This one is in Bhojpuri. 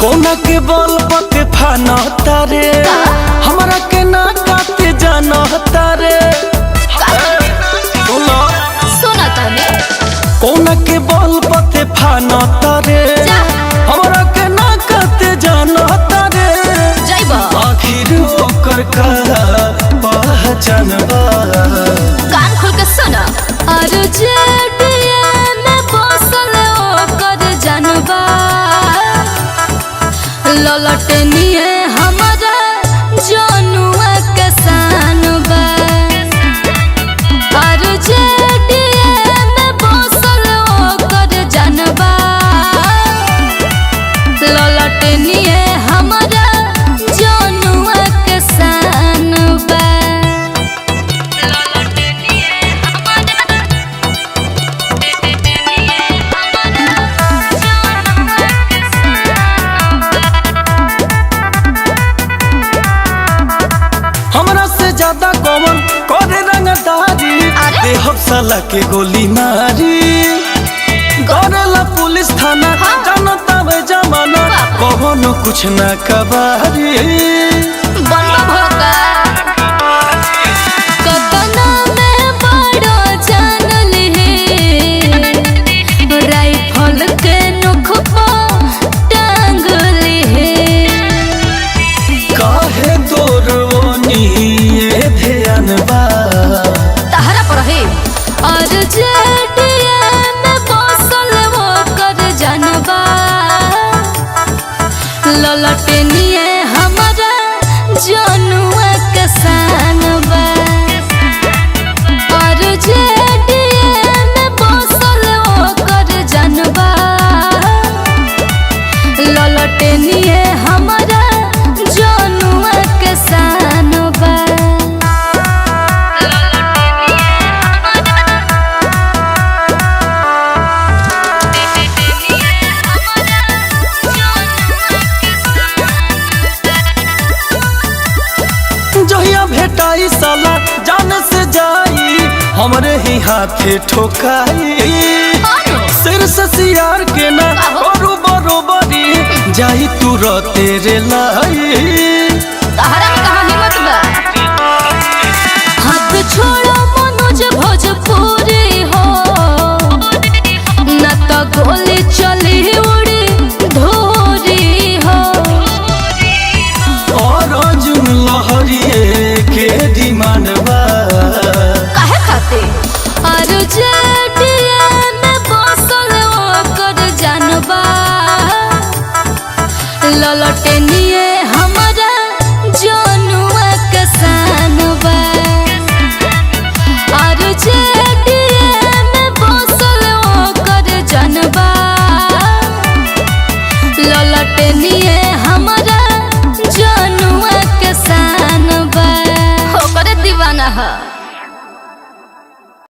कोना के बल पते फाना तारे हमरा के ना काते जाना तारे सुना तने कोना के बल पते फाना तारे हमरा के ना काते जाना तारे जाइबा आखिर ओकर का पहचान बा कान खोल के सुना जेडिए में बसल ओकर जानबा ललटनिए हमरा जनुआ के सानबा जेडिए में बसल ओकर जानबा ललटनिए हमरा जनुआ के सानबा ज्यादा कॉमन करे रंगदारी देहब साला के गोली मारी करेला पुलिस थाना जानता वे जमाना कहोनो कुछ ना कबारी बनवा भोगा कतना में बड़ो जान ली राइफल के नोख पर टांग ली काहे तोर तहरा पर है जेडिए में बसल ओकर जानबा ललटनिए हमरा जनुआ के सानबा जेडिए में बसल ओकर जानबा ललटनिए हमरा जनुआ के सानबा जहिया भेटाई साला जाने से जाई हमरे ही हाथे ठोकाई सिर से सियार के ना बरू बरोबरी जाई तू तेरे लाई तहरा में कहाँ हिम्मत बा हाथ छोड़ो मनोज भोजपुरी हो न तो गोली चली उड़ी धोरी हो और जुन लहरिए के डिमांड बा काहे खाते जेडिए में बसल ओकर जानबा ललटे